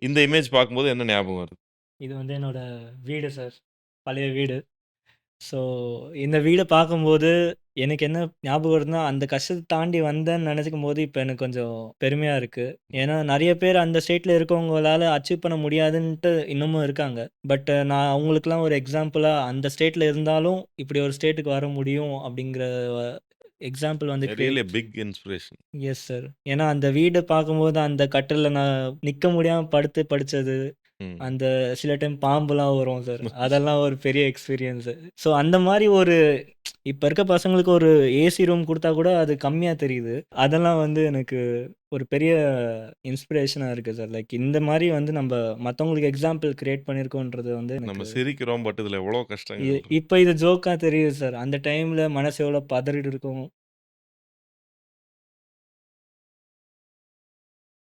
இந்த இமேஜ் பார்க்கும்போது என்ன ஞாபகம் வருது? இது வந்து என்னோட வீடு சார். பழைய வீடு. ஸோ இந்த வீட பார்க்கும்போது எனக்கு என்ன ஞாபகம் வருதுன்னா, அந்த கஷ்டத்த தாண்டி வந்தேன்னு நெனச்சுக்கும்போது, இப்ப எனக்கு கொஞ்சம் பெருமையா இருக்கு. ஏன்னா நெறைய பேர் அந்த ஸ்டேட்ல இருக்கவங்களால அச்சீவ் பண்ண முடியாதுன்ட்டு இன்னமும் இருக்காங்க. பட் நான் அவங்களுக்கெல்லாம் ஒரு எக்ஸாம்பிளா அந்த ஸ்டேட்ல இருந்தாலும், இப்படி ஒரு ஸ்டேட்டுக்கு வர முடியும் அப்படிங்கிற எக்ஸாம்பிள் வந்து really create. A big inspiration. Yes sir. ஏன்னா அந்த வீட பார்க்கும்போது, அந்த கட்டில்ல நான் நிக்க முடியாம படுத்து படிச்சது, ம். அந்த சில டைம் பாம்புலாம் வரும் சார். அதெல்லாம் ஒரு பெரிய எக்ஸ்பீரியன்ஸு. ஸோ அந்த மாரி ஒரு இப்ப இருக்க பசங்களுக்கு ஒரு ஏசி ரூம் குடுத்தா கூட அது கம்மியா தெரியுது. அதெல்லாம் வந்து எனக்கு ஒரு பெரிய இன்ஸ்பிரேஷனா இருக்கு சார். லைக் இந்த மாரி வந்து நம்ப மத்தவங்களுக்கு எக்ஸாம்பிள் கிரியேட் பண்ணியிருக்கோன்றது வந்து நம்ம எனக்கு சிரிக்கிறோம். பட் இதுல எவ்வளோ கஷ்டங்கள் இருக்கு. இப்ப இது ஜோக்கா தெரியுது சார். அந்த டைம்ல மனசு எவ்வளோ பதறிட்டு இருக்கும்.